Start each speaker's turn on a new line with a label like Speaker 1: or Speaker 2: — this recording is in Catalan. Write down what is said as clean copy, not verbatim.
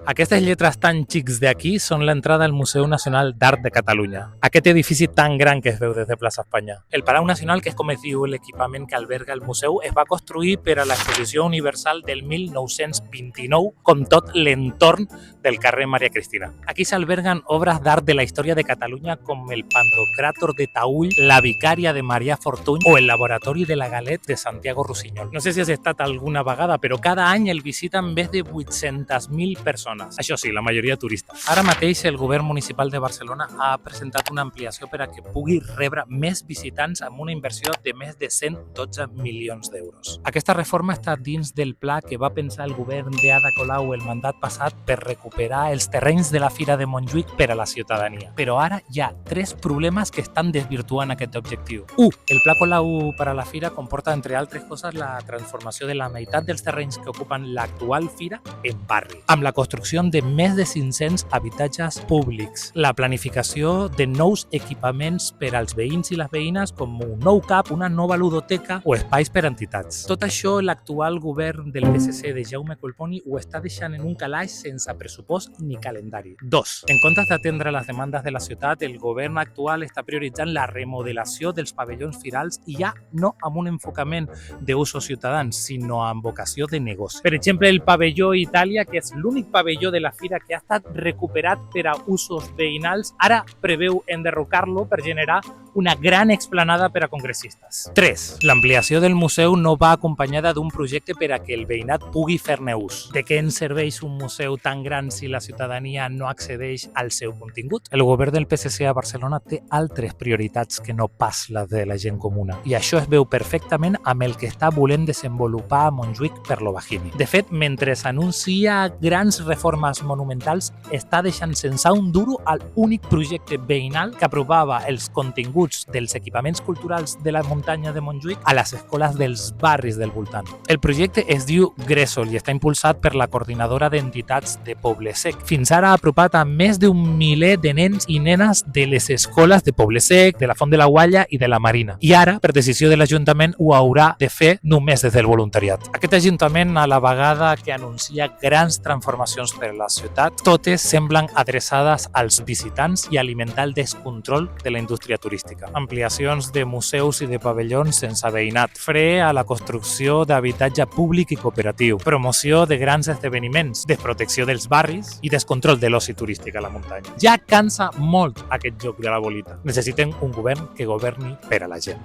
Speaker 1: Aquestes lletres tan xics d'aquí són l'entrada al Museu Nacional d'Art de Catalunya. Aquest edifici tan gran que es veu des de Plaça Espanya. El Palau Nacional, que és com es diu l'equipament que alberga el museu, es va construir per a l'Exposició Universal del 1929, com tot l'entorn del carrer Maria Cristina. Aquí s'alberguen obres d'art de la història de Catalunya com el Pantocràtor de Taüll, la Vicària de Marià Fortuny o el Laboratori de la Galet de Santiago Rossinyol. No sé si has estat alguna vegada, però cada any el visiten més de 800.000 persones. Això sí, la majoria turistes. Ara mateix el govern municipal de Barcelona ha presentat una ampliació per a que pugui rebre més visitants amb una inversió de més de 112 milions d'euros. Aquesta reforma està dins del pla que va pensar el govern d'Ada Colau el mandat passat per recuperar els terrenys de la Fira de Montjuïc per a la ciutadania. Però ara hi ha 3 problemes que estan desvirtuant aquest objectiu. 1. El Pla Colau per a la Fira comporta, entre altres coses, la transformació de la meitat dels terrenys que ocupen l'actual Fira en barri, amb la construcció de més de 500 habitatges públics, la planificació de nous equipaments per als veïns i les veïnes com un nou CAP, una nova ludoteca o espais per a entitats. Tot això l'actual govern del PSC de Jaume Collboni ho està deixant en un calaix sense pressupost ni calendari. 2. En comptes d'atendre les demandes de la ciutat, el govern actual està prioritzant la remodelació dels pavellons firals i ja no amb un enfocament d'usos ciutadans, sinó amb vocació de negoci. Per exemple, el pavelló Itàlia, que és l'únic pavelló de la Fira que ha estat recuperat per a usos veïnals, ara preveu enderrocar-lo per generar una gran explanada per a congressistes. 3. L'ampliació del museu no va acompanyada d'un projecte per a que el veïnat pugui fer-ne ús. De què ens serveix un museu tan gran si la ciutadania no accedeix al seu contingut? El govern del PSC a Barcelona té altres prioritats que no pas les de la gent comuna. I això es veu perfectament amb el que està volent desenvolupar a Montjuïc per l'Ovagini. De fet, mentre s'anuncia grans reformes monumentals, està deixant sense un duro a l'únic projecte veïnal que aprovava els continguts dels equipaments culturals de la muntanya de Montjuïc a les escoles dels barris del voltant. El projecte es diu Gresol i està impulsat per la coordinadora d'entitats de Poble-sec. Fins ara ha apropat a més d'un miler de nens i nenes de les escoles de Poble-sec, de la Font de la Gualla i de la Marina. I ara, per decisió de l'Ajuntament, ho haurà de fer només des del voluntariat. Aquest Ajuntament, a la vegada que anuncia grans transformacions per a la ciutat, totes semblen adreçades als visitants i alimentar el descontrol de la indústria turística. Ampliacions de museus i de pavellons sense veïnat, fre a la construcció d'habitatge públic i cooperatiu, promoció de grans esdeveniments, desprotecció dels barris i descontrol de l'oci turístic a la muntanya. Ja cansa molt aquest joc de la bolita. Necessitem un govern que governi per a la gent.